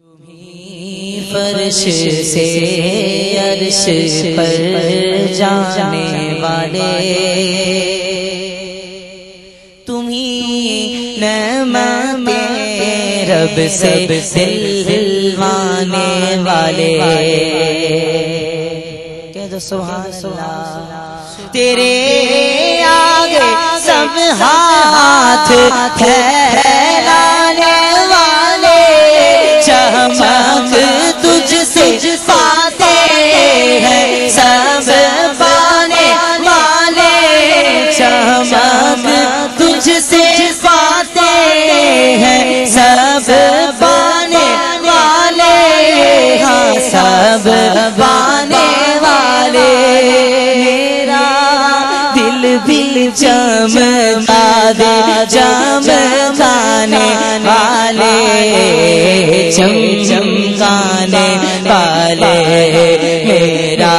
تمہیں فرش سے عرش پر جانے والے، تمہیں نعمت رب سے دلوانے والے، کہہ دو سبحان اللہ۔ تیرے آگے سب ہاتھ پھیلانے والے، چمک تجھ سے پاتے ہیں سب پانے والے، چمک تجھ سے پاتے ہیں سب پانے والے، ہاں سب پانے والے۔ میرا دل بھی چمکا دے چمکانے والے، چمکانے والے، میرا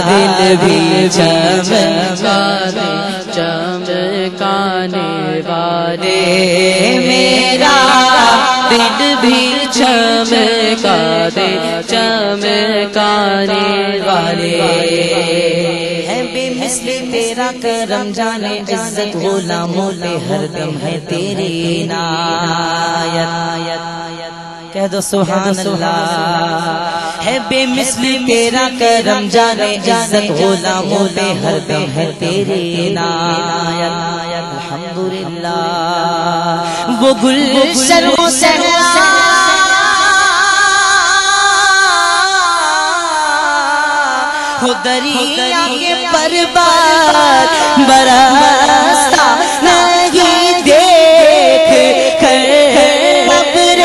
دل بھی چمکا دے چمکانے والے، میرا دل بھی چمکا دے چمکانے والے۔ ہے بے مثل تیرا کرم جانے عزت، غلاموں پہ ہر دم ہے تیری عنایت، کہہ دو سبحان اللہ۔ ہے بے مثل تیرا کرم جانے عزت، غلاموں پہ ہر دم ہے تیری عنایت، الحمدللہ۔ وہ گلشن و صحرا ہو دریا کے پربار برستا نہیں، دیکھ کر ابر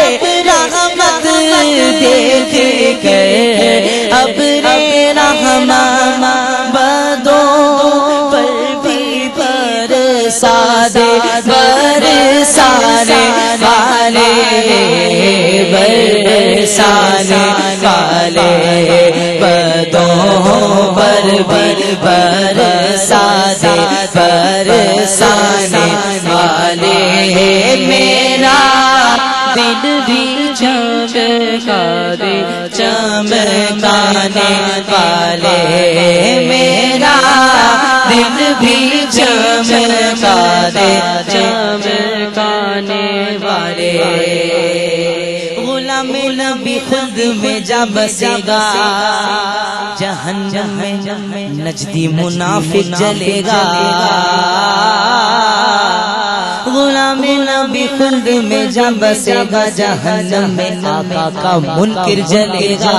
رحمت، دیکھ کر ابر رحمت، بدوں پر بھی برسا دے برسانے والے، برسانے والے، بدوں پر بھی برسا دے برسانے والے، میرا دل بھی چمکا دے چمکانے والے، میرا دل بھی چمکا دے چمکانے والے۔ غلام نبی خود میں جا بسے گا، جہنم میں نجدی منافق جلے گا، غلام نبی خلد میں جا بسے گا، جہنم میں آقا کا منکر جلے گا،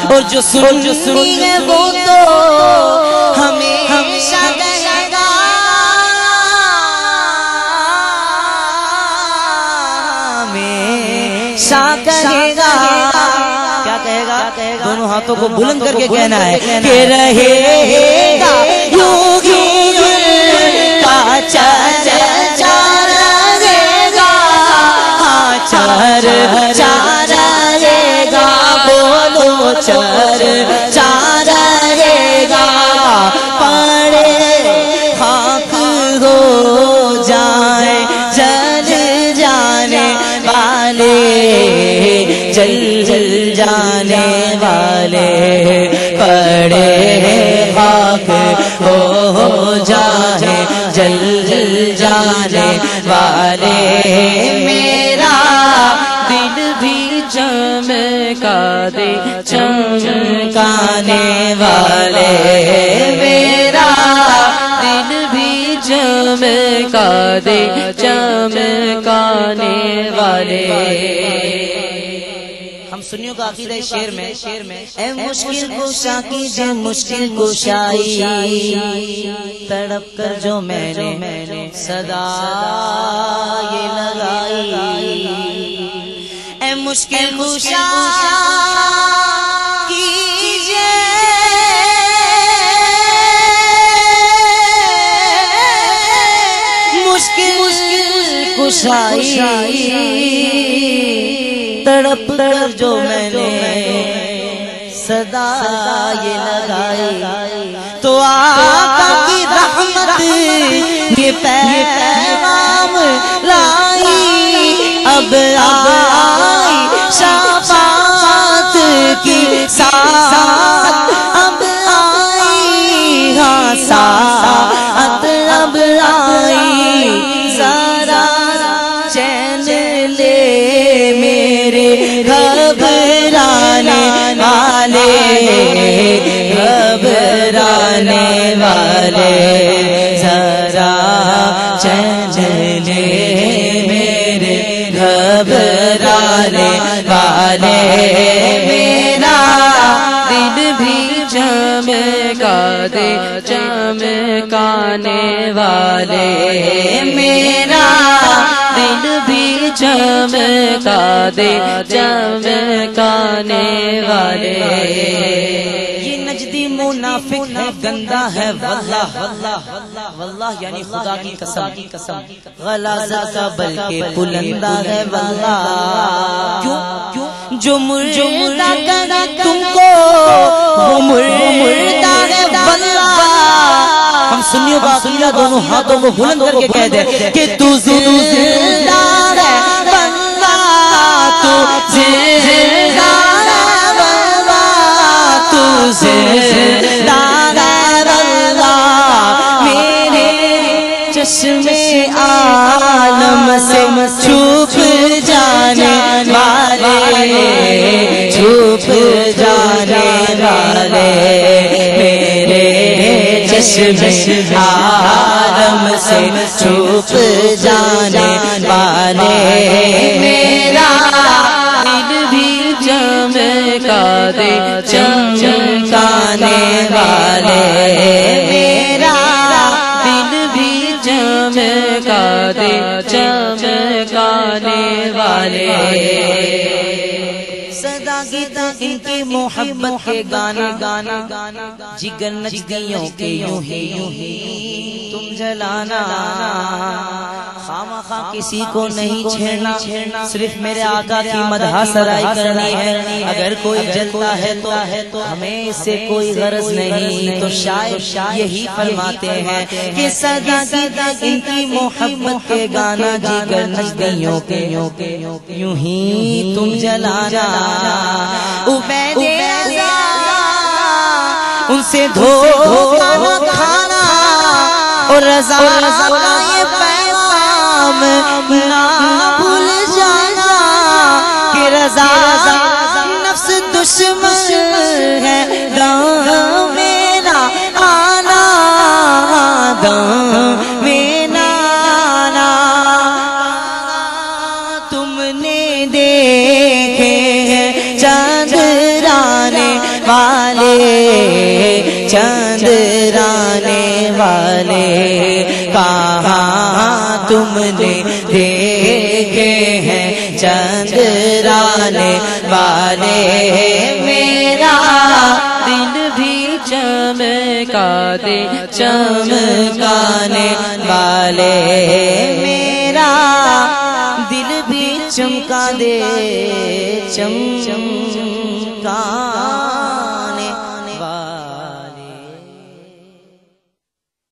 اور جو سنی ہے وہ تو ہمیشہ کہے گا، ہمیشہ کہے گا، کیا کہے گا؟ دونوں ہاتھوں کو بلند کر کے کہنا ہے کہ رہے گا یوں ہی کا چرچا رہے گا، چرچا رہے گا، بولو چرچا رہے گا، پڑے خاک ہو جائیں جل جانے والے، جل جانے والے، پڑے خاک ہو جائیں جل جانے والے، میرا دل بھی چمکا دے چمکانے والے، میرا دل بھی چمکا دے چمکانے والے۔ ہم سنیوں کا عقیدہ ہے شعر میں، اے مشکل کشا کی جو مشکل کشائی، تڑپ کر جو میں نے صدا یہ لگائی، اے مشکل کشا کیجئے مشکل کشائی، تڑپ کر جو میں نے صدا یہ لگائی، تو آقا کی رحمت یہ پیغام لائی، اب آئی گھبرانے والے ذرا چلے میرے گھبرانے والے میرا دل بھی چمکا دے چمکانے والے میرا دل بھی چمکا دے چمکانے والے یہ نجدی منافق ہے گندا ہے واللہ واللہ یعنی خدا کی قسم غلاظت کا بلکہ بلندہ ہے واللہ جو مردہ کرا تم کو وہ مردہ ہے واللہ ہم سنیو باقیہ دونوں ہاتھوں کو بلند کر کے کہہ دے کہ تو زندہ ہے واللہ تو زندہ ہے واللہ تو زندہ ہے واللہ میرے چشمے عالم سے چھپ جانے والے چھپ جانے والے میرے چشمے عالم سے چھپ جانے والے میرا دل بھی چمکا دے چمکانے والے میرا دل بھی چمکا دے چمکانے والے صدا گیتا ان کی محبت کے گانا جگر نجدیوں کے یوں ہی تم جلانا خامخواہ کسی کو نہیں چھیڑنا صرف میرے آقا کی مدح سرائی کرنی ہے اگر کوئی جلتا ہے تو ہمیں اس سے کوئی غرض نہیں تو شاعر یہی فرماتے ہیں کہ صدا گیتا ان کی محبت کے گانا جگر نجدیوں کے یوں ہی تم جلانا عبید رضا ان سے دھوکہ نہ کھانا اور رضا کا یہ پیغام نہ بھول جانا کہ رضا نفس دشمن ہے گاؤں میرا آنا گاؤں میرا آنا تم نے دیکھے چاندرانے والے کہاں تم نے دیکھے ہیں چاندرانے والے میرا دل بھی چمکا دے چمکانے والے میرا دل بھی چمکا دے چمکانے